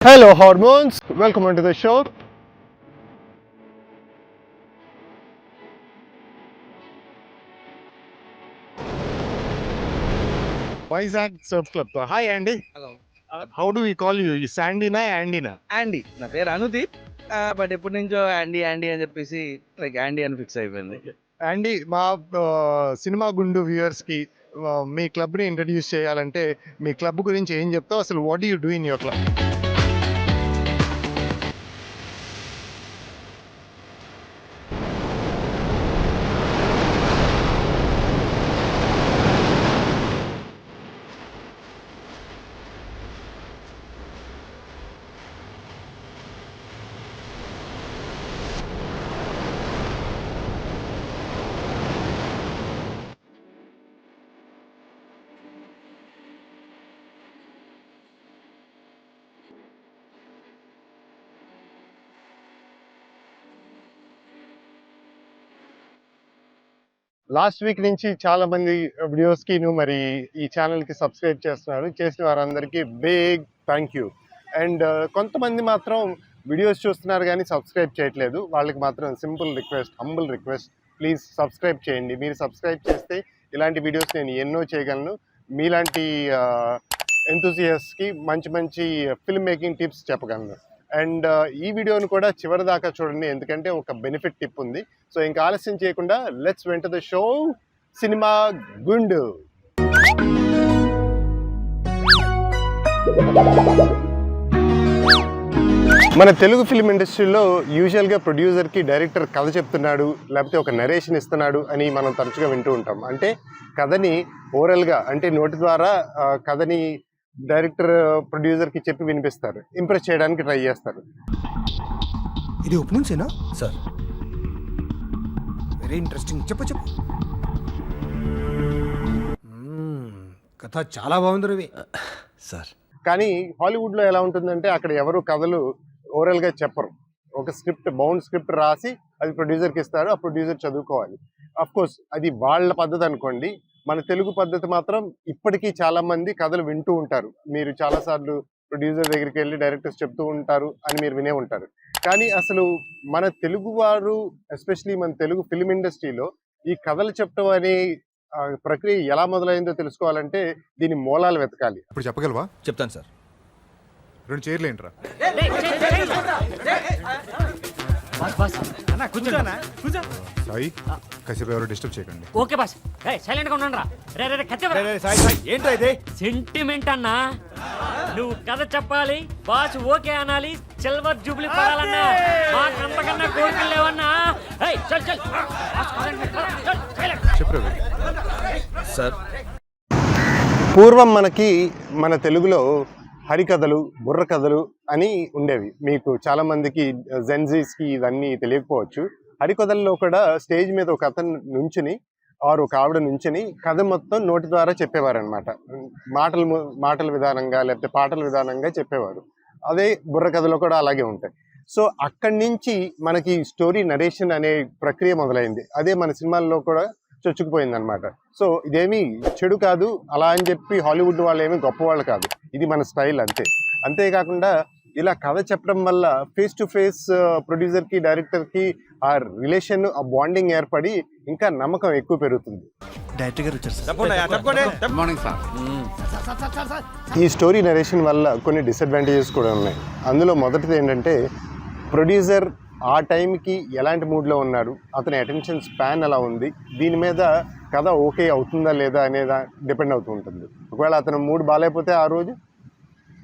Hello hormones, welcome onto the show. Vizag Surf Club. Hi Andy. Hello. How do we call you? Sandy na Andy na? యాండీ నా పేరు Anudeep but ఎప్పటి నుంచో యాండీ అని చెప్పేసి like యాండీ అని fix అయిపోయింది. Andy, మా సినిమా గుండు వ్యూవర్స్ కి మీ క్లబ్ ని ఇంట్రడ్యూస్ చేయాలంటే మీ క్లబ్ గురించి ఏం చెప్తావు? అసలు what do you do in your club? Last week నుంచి చాలా మంది వీడియోస్ కి మరి ఈ ఛానల్ కి సబ్స్క్రైబ్ చేస్తున్నారు. చేసిన వారందరికీ బిగ్ థ్యాంక్ యూ. అండ్ కొంతమంది మాత్రం వీడియోస్ చూస్తున్నారు కానీ సబ్స్క్రైబ్ చేయట్లేదు. వాళ్ళకి మాత్రం simple request, humble request, please subscribe చేయండి. మీరు సబ్స్క్రైబ్ చేస్తే ఇలాంటి వీడియోస్ నేను ఎన్నో చేయగలను. మీలాంటి ఎంతూసియస్ట్కి మంచి మంచి ఫిల్మ్ మేకింగ్ టిప్స్ చెప్పగలను. అండ్ ఈ వీడియోని కూడా చివరి దాకా చూడండి, ఎందుకంటే ఒక బెనిఫిట్ టిప్ ఉంది. సో ఇంకా ఆలస్యం చేయకుండా లెట్స్ వెంట ద షో సినిమా గుండు. మన తెలుగు ఫిల్మ్ ఇండస్ట్రీలో యూజువల్గా ప్రొడ్యూసర్కి డైరెక్టర్ కథ చెప్తున్నాడు, లేకపోతే ఒక నరేషన్ ఇస్తున్నాడు అని మనం తరచుగా వింటూ ఉంటాం. అంటే కథని ఓరల్గా, అంటే నోటి ద్వారా కథని డైరెక్టర్ ప్రొడ్యూసర్కి చెప్పి వినిపిస్తారు, ఇంప్రెస్ చేయడానికి ట్రై చేస్తారు. ఇది ఓపెనింగ్సేనా సార్? Very interesting. చెప్పు. కథ చాలా బాగుంది రవి సార్. కానీ హాలీవుడ్లో ఎలా ఉంటుందంటే అక్కడ ఎవరు కథలు ఓరల్గా చెప్పరు. ఒక బౌండ్ స్క్రిప్ట్ రాసి అది ప్రొడ్యూసర్కి ఇస్తారు, ఆ ప్రొడ్యూసర్ చదువుకోవాలి. అఫ్ కోర్స్ అది వాళ్ళ పద్ధతి అనుకోండి. మన తెలుగు పద్ధతి మాత్రం ఇప్పటికీ చాలా మంది కథలు వింటూ ఉంటారు. మీరు చాలాసార్లు ప్రొడ్యూసర్ దగ్గరికి వెళ్ళి డైరెక్టర్స్ చెప్తూ ఉంటారు అని మీరు వినే ఉంటారు. కానీ అసలు మన తెలుగు వారు, ఎస్పెషలీ మన తెలుగు ఫిల్మ్ ఇండస్ట్రీలో ఈ కథలు చెప్పడం అనే ప్రక్రియ ఎలా మొదలైందో తెలుసుకోవాలంటే దీని మూలాలు వెతకాలి. ఇప్పుడు చెప్పగలవా? చెప్తాను సార్. 2 చైర్లు ఏంట్రా? సాయి, కాసేపు ఎవరు డిస్టర్బ్ చేయకండి. Okay boss. సైలెంట్ గా ఉండండి రా. ఏంట్రా ఇది? సెంటిమెంట్ అన్నా, నువ్వు కథ చెప్పాలి, బాస్ ఓకే అనాలి, సిల్వర్ జూబ్లీ పడాలన్నా, మాకంతకన్నా కోరికలు లేవన్నా. చెప్పు రవి. సార్, పూర్వం మన తెలుగులో హరికథలు, బుర్ర కథలు అని ఉండేవి. మీకు చాలా మందికి జెన్జీస్కి ఇవన్నీ తెలియకపోవచ్చు. హరికథల్లో కూడా స్టేజ్ మీద ఒక అతను నుంచుని ఒక ఆవిడ నుంచుని కథ మొత్తం నోటి ద్వారా చెప్పేవారు అనమాట. మాటల విధానంగా లేకపోతే పాటల విధానంగా చెప్పేవారు. అదే బుర్ర కథలో కూడా అలాగే ఉంటాయి. సో అక్కడి నుంచి మనకి స్టోరీ నరేషన్ అనే ప్రక్రియ మొదలైంది. అదే మన సినిమాల్లో కూడా చొచ్చుకుపోయింది అనమాట. సో ఇదేమీ చెడు కాదు, అలా అని చెప్పి హాలీవుడ్ వాళ్ళు ఏమీ గొప్పవాళ్ళు కాదు. ఇది మన స్టైల్ అంతే. అంతేకాకుండా ఇలా కథ చెప్పడం వల్ల ఫేస్ టు ఫేస్ ప్రొడ్యూసర్కి, డైరెక్టర్కి ఆ రిలేషన్, ఆ బాండింగ్ ఏర్పడి ఇంకా నమ్మకం ఎక్కువ పెరుగుతుంది. ఈ స్టోరీ నరేషన్ వల్ల కొన్ని డిసడ్వాంటేజెస్ కూడా ఉన్నాయి. అందులో మొదటిది ఏంటంటే ప్రొడ్యూసర్ ఆ టైంకి ఎలాంటి మూడ్లో ఉన్నారు, అతని అటెన్షన్ స్పాన్ ఎలా ఉంది, దీని మీద కథ ఓకే అవుతుందా లేదా అనేది డిపెండ్ అవుతూ ఉంటుంది. ఒకవేళ అతను మూడ్ బాగాలేకపోతే ఆ రోజు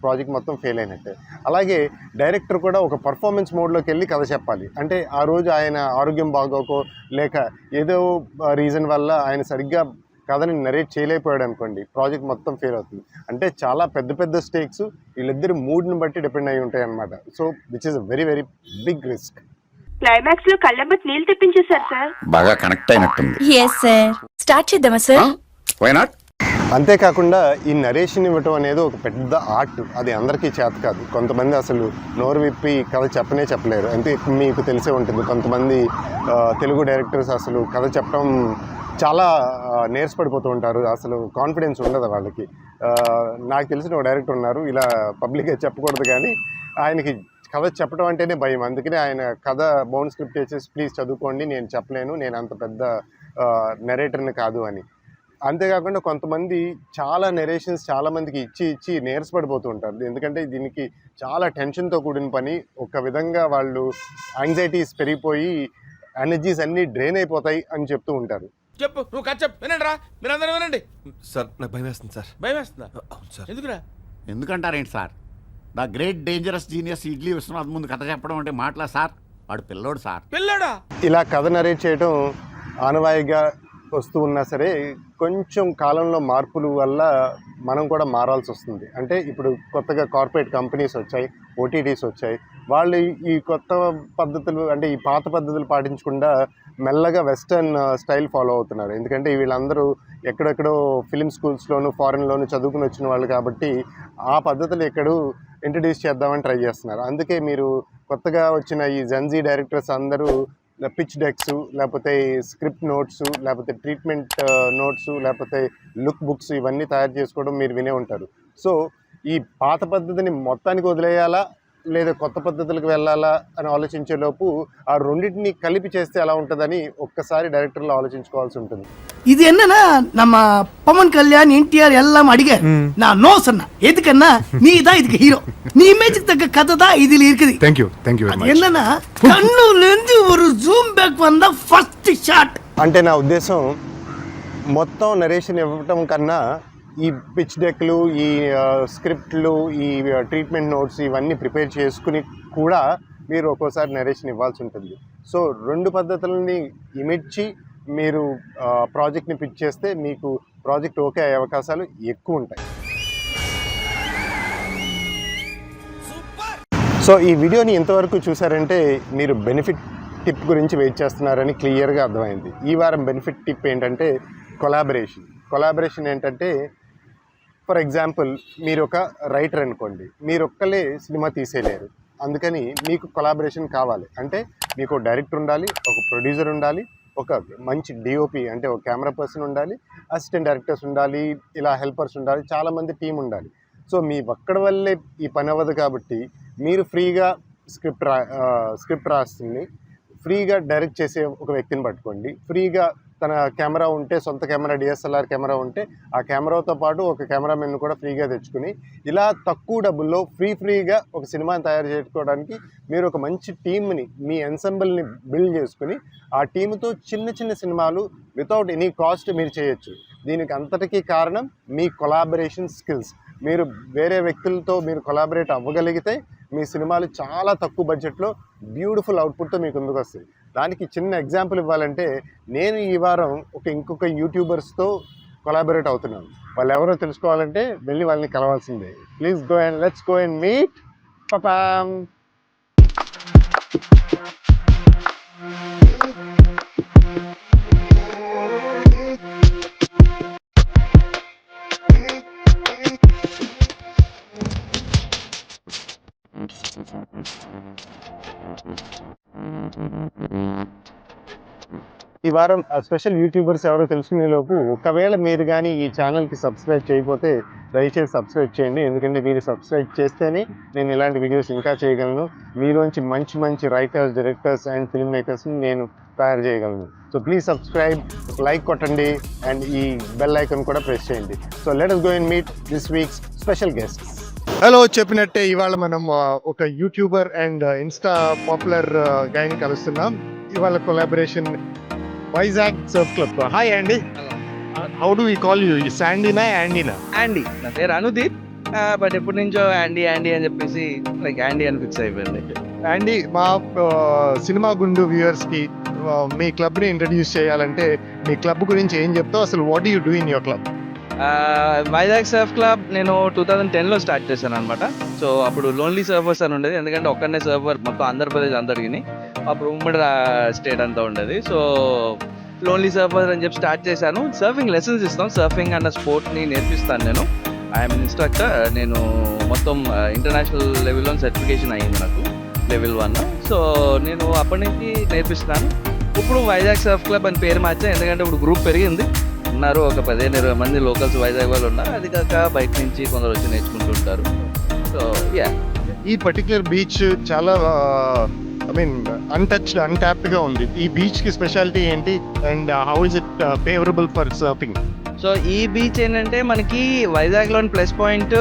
ప్రాజెక్ట్ మొత్తం ఫెయిల్ అయినట్టే. అలాగే డైరెక్టర్ కూడా ఒక పర్ఫార్మెన్స్ మోడ్లోకి వెళ్ళి కథ చెప్పాలి. అంటే ఆ రోజు ఆయన ఆరోగ్యం బాగోకో లేక ఏదో రీజన్ వల్ల ఆయన సరిగ్గా కథని నరేట్ చేయలేకపోయాడు అనుకోండి, ప్రాజెక్ట్ మొత్తం ఫెయిల్ అవుతుంది. అంటే చాలా పెద్ద స్టేక్స్ వీళ్ళిద్దరి మూడ్ని బట్టి డిపెండ్ అయి ఉంటాయి అన్నమాట. So which is a very very big risk. Climax లో కళ్ళమ్మటి నీళ్ళు తెప్పించేశారు సార్. బాగా కనెక్ట్ అయినట్టుంది. Yes sir. స్టార్ట్ చేద్దామా సార్? Why not? అంతేకాకుండా ఈ నరేషన్ ఇవ్వటం అనేది ఒక పెద్ద ఆర్ట్. అది అందరికీ చేత కాదు. కొంతమంది అసలు నోరు విప్పి కథ చెప్పలేరు. అంతే మీకు తెలిసే ఉంటుంది. కొంతమంది తెలుగు డైరెక్టర్స్ అసలు కథ చెప్పడం చాలా నీరసపడిపోతూ ఉంటారు. అసలు కాన్ఫిడెన్స్ ఉండదు వాళ్ళకి. నాకు తెలిసిన ఒక డైరెక్టర్ ఉన్నారు, ఇలా పబ్లిక్గా చెప్పకూడదు కానీ ఆయనకి కథ చెప్పడం అంటేనే భయం. అందుకనే ఆయన కథ బౌండ్ స్క్రిప్ట్ వేసేసి ప్లీజ్ చదువుకోండి, నేను చెప్పలేను, నేను అంత పెద్ద నెరేటర్ని కాదు అని. అంతేకాకుండా కొంతమంది చాలా నెరేషన్స్ చాలామందికి ఇచ్చి నీరసపడిపోతూ ఉంటారు. ఎందుకంటే దీనికి చాలా టెన్షన్తో కూడిన పని. ఒక విధంగా వాళ్ళు యాంగ్జైటీస్ పెరిగిపోయి ఎనర్జీస్ అన్నీ డ్రైన్ అయిపోతాయి అని చెప్తూ ఉంటారు. చెప్పు, నువ్వు కథ చెప్పు, వినండి రా, మీరు అందరూ వినండి. సార్ నాకు భయం వేస్తుంది సార్. భయం వేస్తుందా? అవును సార్. ఎందుకురా? ఎందుకంటారేంటి sir? The great dangerous genius Idli Vishwanath ముందు కథ చెప్పడం అంటే మాటలా సార్? వాడు పిల్లోడు సార్. పిల్లడా? ఇలా కథ నరేట్ చేయడం ఆనవాయిగా వస్తూ ఉన్నా సరే కొంచెం కాలంలో మార్పుల వల్ల మనం కూడా మారాల్సి వస్తుంది. అంటే ఇప్పుడు కొత్తగా కార్పొరేట్ కంపెనీస్ వచ్చాయి, ఓటీటీస్ వచ్చాయి. వాళ్ళు ఈ కొత్త పద్ధతులు అంటే ఈ పాత పద్ధతులు పాటించకుండా మెల్లగా వెస్టర్న్ స్టైల్ ఫాలో అవుతున్నారు. ఎందుకంటే వీళ్ళందరూ ఎక్కడెక్కడో ఫిలిం స్కూల్స్లోను ఫారెన్లోను చదువుకుని వచ్చిన వాళ్ళు కాబట్టి ఆ పద్ధతులు ఎక్కడూ ఇంట్రడ్యూస్ చేద్దామని ట్రై చేస్తున్నారు. అందుకే మీరు కొత్తగా వచ్చిన ఈ జెన్జీ డైరెక్టర్స్ అందరూ పిచ్ డెక్స్, లేకపోతే స్క్రిప్ట్ నోట్స్, లేకపోతే ట్రీట్మెంట్ నోట్స్, లేకపోతే లుక్ బుక్స్ ఇవన్నీ తయారు చేసుకోవడం మీరు వినే ఉంటారు. సో ఈ పాత పద్ధతిని మొత్తానికి వదిలేయాలా లేదా కొత్త పద్ధతులకు వెళ్ళాలా అని ఆలోచించేలోపు ఆ రెండింటిని కలిపి చేస్తే ఎలా ఉంటుందని ఒక్కసారి డైరెక్టర్లు ஆலோசிச்சுకోవాల్సి ఉంటుంది. இது என்னன்னா நம்ம பவன் கல்யாண் என்டிஆர் எல்லாம் அடிக்க நான் நோ சொன்னேன். எதுக்குன்னா நீ தான் இதுக்கு ஹீரோ, நீ இமேஜுக்கு தக்க கதை தான் இதுல இருக்குது. Thank you very much. என்னன்னா கண்ணுல இருந்து ஒரு ஜூம் பேக் வந்தா ஃபர்ஸ்ட் ஷாட். అంటే నా ఉద్దేశం మొత్తం నరేషన్ ఇవ్వటం కన్నా ఈ పిచ్ డెక్లు, ఈ స్క్రిప్ట్లు, ఈ ట్రీట్మెంట్ నోట్స్ ఇవన్నీ ప్రిపేర్ చేసుకుని కూడా మీరు ఒక్కోసారి నరేషన్ ఇవ్వాల్సి ఉంటుంది. సో రెండు పద్ధతులని ఇమిడ్చి మీరు ప్రాజెక్ట్ని పిచ్ చేస్తే మీకు ప్రాజెక్ట్ ఓకే అయ్యే అవకాశాలు ఎక్కువ ఉంటాయి. సో ఈ వీడియోని ఇంతవరకు చూసారంటే మీరు బెనిఫిట్ టిప్ గురించి వెయిట్ చేస్తున్నారని క్లియర్గా అర్థమైంది. ఈ వారం బెనిఫిట్ టిప్ ఏంటంటే కొలాబరేషన్ ఏంటంటే, ఫర్ ఎగ్జాంపుల్ మీరు ఒక రైటర్ అనుకోండి, మీరు ఒక్కలే సినిమా తీసేయలేరు. అందుకని మీకు కొలాబరేషన్ కావాలి. అంటే మీకు డైరెక్టర్ ఉండాలి, ఒక ప్రొడ్యూసర్ ఉండాలి, ఒక మంచి డిఓపి అంటే ఒక కెమెరా పర్సన్ ఉండాలి, అసిస్టెంట్ డైరెక్టర్స్ ఉండాలి, ఇలా హెల్పర్స్ ఉండాలి, చాలామంది టీం ఉండాలి. సో మీ ఒక్కడి వల్లే ఈ పని అవ్వదు కాబట్టి మీరు ఫ్రీగా స్క్రిప్ట్ రాస్తుంది ఫ్రీగా డైరెక్ట్ చేసే ఒక వ్యక్తిని పట్టుకోండి. ఫ్రీగా తన కెమెరా ఉంటే, సొంత కెమెరా డిఎస్ఎల్ఆర్ కెమెరా ఉంటే ఆ కెమెరాతో పాటు ఒక కెమెరామెన్ కూడా ఫ్రీగా తెచ్చుకుని ఇలా తక్కువ డబ్బుల్లో ఫ్రీగా ఒక సినిమాని తయారు చేసుకోవడానికి మీరు ఒక మంచి టీమ్ని, మీ ఎన్సెంబుల్ని బిల్డ్ చేసుకుని ఆ టీంతో చిన్న సినిమాలు వితౌట్ ఎనీ కాస్ట్ మీరు చేయొచ్చు. దీనికి అంతటికీ కారణం మీ కొలాబరేషన్ స్కిల్స్. మీరు వేరే వ్యక్తులతో మీరు కొలాబరేట్ అవ్వగలిగితే మీ సినిమాలు చాలా తక్కువ బడ్జెట్లో బ్యూటిఫుల్ అవుట్పుట్తో మీకు ముందుకు వస్తాయి. దానికి చిన్న ఎగ్జాంపుల్ ఇవ్వాలంటే, నేను ఈ వారం ఇంకొక యూట్యూబర్స్తో కొలాబరేట్ అవుతున్నాను. వాళ్ళు ఎవరో తెలుసుకోవాలంటే వెళ్ళి వాళ్ళని కలవాల్సిందే. Please go and let's go and meet. పాపాం. ఈ వారం స్పెషల్ యూట్యూబర్స్ ఎవరో తెలుసుకునే లోపు, ఒకవేళ మీరు కానీ ఈ ఛానల్కి సబ్స్క్రైబ్ చేయకపోతే దయచేసి సబ్స్క్రైబ్ చేయండి. ఎందుకంటే మీరు సబ్స్క్రైబ్ చేస్తేనే నేను ఇలాంటి వీడియోస్ ఇంకా చేయగలను. మీలోంచి మంచి రైటర్స్, డైరెక్టర్స్ అండ్ ఫిల్మ్ మేకర్స్ని నేను తయారు చేయగలను. సో ప్లీజ్ సబ్స్క్రైబ్, లైక్ కొట్టండి అండ్ ఈ బెల్ ఐకాన్ కూడా ప్రెస్ చేయండి. So let us go and meet this week's special guest. Hello, చెప్పినట్టే ఇవాళ మనం ఒక యూట్యూబర్ అండ్ ఇన్స్టా పాపులర్ గైని కలుస్తున్నాం. ఇవాళ collaboration Vizag surf club. Hi Andy. How do we call you? శాండీనా, యాండీనా? యాండీ. నా పేరు అనుదీప్, బట్ ఎప్పటి నుంచో యాండీ అని చెప్పేసి లైక్ యాండీ అని ఫిక్స్ అయిపోయింది. యాండీ, మా సినిమా గుండు వ్యూవర్స్కి మీ క్లబ్ని ఇంట్రడ్యూస్ చేయాలంటే మీ క్లబ్ గురించి ఏం చెప్తావు? అసలు what you do in your club? Vizag surf club నేను 2010లో స్టార్ట్ చేశాను అనమాట. సో అప్పుడు లోన్లీ సర్ఫర్స్ అని ఉండేది, ఎందుకంటే ఒక్కనే సర్ఫర్ మొత్తం ఆంధ్రప్రదేశ్ అంతటికి, అప్పుడు ఉమ్మడి స్టేట్ అంతా ఉండేది. సో లోన్లీ సర్ఫర్ అని చెప్పి స్టార్ట్ చేశాను. సర్ఫింగ్ లెసన్స్ ఇస్తాం, సర్ఫింగ్ అన్న స్పోర్ట్ని నేర్పిస్తాను నేను. I'm instructor. నేను మొత్తం ఇంటర్నేషనల్ లెవెల్లో సర్టిఫికేషన్ అయ్యింది నాకు, లెవెల్ 1. సో నేను అప్పటి నుంచి నేర్పిస్తున్నాను. ఇప్పుడు వైజాగ్ సర్ఫ్ క్లబ్ అని పేరు మార్చాను, ఎందుకంటే ఇప్పుడు గ్రూప్ పెరిగింది, ఉన్నారు ఒక 15-20 మంది లోకల్స్ వైజాగ్ వాళ్ళు ఉన్నారు. అది కాక బయట నుంచి కొందరు వచ్చి నేర్చుకుంటూ ఉంటారు. సో యా, ఈ పర్టికులర్ బీచ్ చాలా ఐ మీన్ అన్టచ్డ్ అన్టాప్డ్గా ఉంది. ఈ బీచ్కి స్పెషాలిటీ ఏంటి and how is it favourable for surfing? So ఈ బీచ్ ఏంటంటే మనకి వైజాగ్లోని ప్లస్ పాయింట్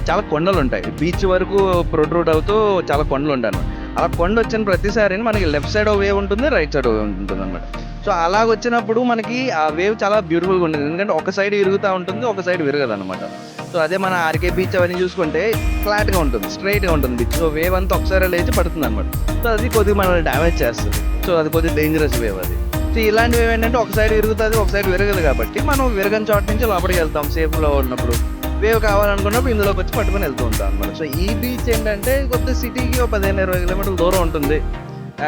చాలా కొండలు ఉంటాయి. బీచ్ వరకు ప్రొట్రూట్ అవుతూ చాలా కొండలు ఉంటాయి. అలా కొండ వచ్చిన ప్రతిసారి మనకి లెఫ్ట్ సైడ్ ఒక వేవ్ ఉంటుంది, రైట్ సైడ్ ఒక వేవ్ ఉంటుంది అనమాట. సో అలాగ వచ్చినప్పుడు మనకి ఆ వేవ్ చాలా బ్యూటిఫుల్గా ఉంటుంది, ఎందుకంటే ఒక సైడ్ విరుగుతూ ఉంటుంది, ఒక సైడ్ విరగదు అనమాట. సో అదే మన ఆర్కే బీచ్ అవన్నీ చూసుకుంటే ఫ్లాట్గా ఉంటుంది, స్ట్రైట్గా ఉంటుంది బీచ్. సో వేవ్ అంతా ఒకసారి లేచి పడుతుంది అనమాట. సో అది కొద్దిగా మనల్ని డ్యామేజ్ చేస్తుంది. సో అది కొద్దిగా డేంజరస్ వేవ్ అది. సో ఇలాంటి వేవ్ ఏంటంటే ఒక సైడ్ విరుగుతుంది, ఒక సైడ్ విరగదు, కాబట్టి మనం విరగని చోట నుంచి లోపలికి వెళ్తాం సేఫ్లో ఉన్నప్పుడు. వేవ్ కావాలనుకున్నప్పుడు ఇందులోకి వచ్చి పట్టుకొని వెళ్తూ ఉంటాం అనమాట. సో ఈ బీచ్ ఏంటంటే కొద్దిగా సిటీకి ఒక 15-20 కిలోమీటర్ల దూరం ఉంటుంది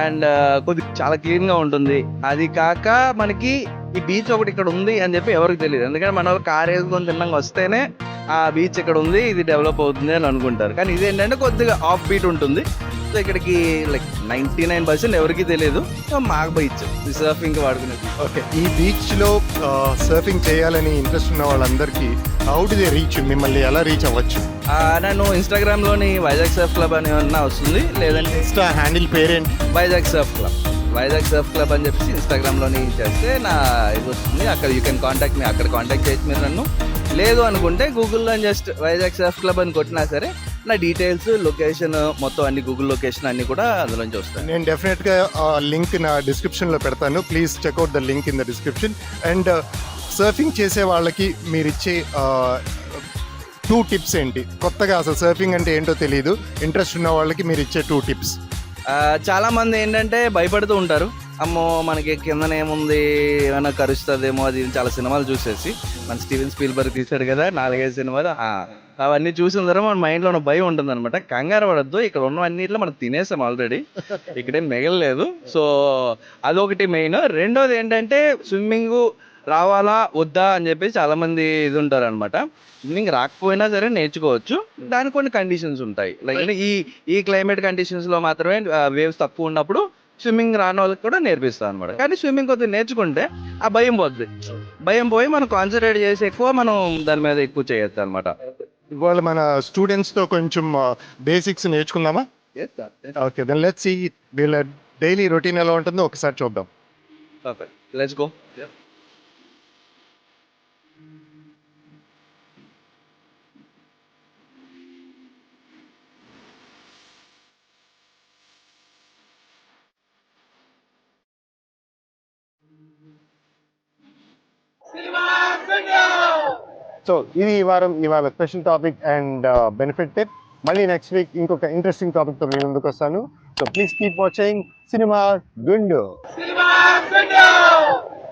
అండ్ కొద్దిగా చాలా క్లీన్గా ఉంటుంది. అది కాక మనకి ఈ బీచ్ ఒకటి ఇక్కడ ఉంది అని చెప్పి ఎవరికి తెలియదు, ఎందుకంటే మన వాళ్ళు కార్ వేసుకొని తిన్నాక వస్తేనే ఆ బీచ్ ఇక్కడ ఉంది, ఇది డెవలప్ అవుతుంది అని అనుకుంటారు. కానీ ఇది ఏంటంటే కొద్దిగా ఆఫ్ బీట్ ఉంటుంది. సో ఇక్కడికి లైక్ 99% ఎవరికి తెలియదు. సో మాకు బీచ్ సర్ఫింగ్కి వాడుకునేది. ఓకే, ఈ బీచ్లో సర్ఫింగ్ చేయాలని ఇంట్రెస్ట్ ఉన్న వాళ్ళందరికీ హౌ డు దే రీచ్? మిమ్మల్ని ఎలా రీచ్ అవ్వచ్చు? నేను ఇన్స్టాగ్రామ్లోని వైజాగ్ సర్ఫ్ క్లబ్ అని ఏమన్నా వస్తుంది, లేదంటే ఇన్స్టా హ్యాండిల్ పేరేంటి? Vizag surf club. Vizag surf club అని చెప్పేసి ఇన్స్టాగ్రామ్లోని చేస్తే నా ఇది వస్తుంది. అక్కడ యూ కెన్ కాంటాక్ట్ మీ, అక్కడ కాంటాక్ట్ చేయొచ్చు మీరు నన్ను. లేదు అనుకుంటే గూగుల్లో జస్ట్ వైజాగ్ సర్ఫ్ క్లబ్ అని కొట్టినా సరే నా డీటెయిల్స్, లొకేషన్ మొత్తం అన్ని, గూగుల్ లొకేషన్ అన్ని కూడా అందులోంచి వస్తాయి. నేను డెఫినెట్గా లింక్ నా డిస్క్రిప్షన్లో పెడతాను. Please checkout the link in the description. And surfing చేసే వాళ్ళకి మీరు ఇచ్చే 2 టిప్స్ ఏంటి? కొత్తగా అసలు సర్ఫింగ్ అంటే ఏంటో తెలియదు, ఇంట్రెస్ట్ ఉన్న వాళ్ళకి మీరు ఇచ్చే 2 టిప్స్. చాలా మంది ఏంటంటే భయపడుతూ ఉంటారు, అమ్మో మనకి కిందన ఏముంది, ఏమైనా కరుస్తుందేమో, అది చాలా సినిమాలు చూసేసి. మన స్టీవెన్ స్పీల్బర్గ్ తీశాడు కదా 4-5 సినిమాలు, అవన్నీ చూసిన తర్వాత మన మైండ్లో ఉన్న భయం ఉంటుంది అనమాట. కంగారు పడద్దు, ఇక్కడ ఉన్నవన్నిట్లో మనం తినేసాం ఆల్రెడీ, ఇక్కడేం మిగలలేదు. సో అదొకటి మెయిన్. రెండోది ఏంటంటే స్విమ్మింగ్ రావాలా వద్దా అని చెప్పి చాలామంది ఇది ఉంటారు అనమాట. స్విమ్మింగ్ రాకపోయినా సరే నేర్చుకోవచ్చు, దానికి కొన్ని కండిషన్స్ ఉంటాయి. లైక్ ఈ క్లైమేట్ కండిషన్స్లో మాత్రమే వేవ్స్ తక్కువ ఉన్నప్పుడు స్విమ్మింగ్ రాని వాళ్ళకి కూడా నేర్పిస్తాను అనమాట. కానీ స్విమ్మింగ్ కొద్దిగా నేర్చుకుంటే ఆ భయం పోద్ది, భయం పోయి మనం కాన్సన్ట్రేట్ చేసి ఎక్కువ మనం దాని మీద ఎక్కువ చేయొచ్చు అనమాట. ఇవాళ మన స్టూడెంట్స్తో కొంచెం బేసిక్స్ నేర్చుకుందామా? ఓకే, దెన్ లెట్స్ సీ వీళ్ళ డైలీ రొటీన్ ఎలా ఉంటుందో ఒకసారి చూద్దాం. Let's go. సో ఇది ఇవాళ special topic and benefit tip. మళ్ళీ నెక్స్ట్ వీక్ ఇంకొక ఇంట్రెస్టింగ్ టాపిక్తో మీ ముందుకు వస్తాను. So please keep watching cinema గుండు.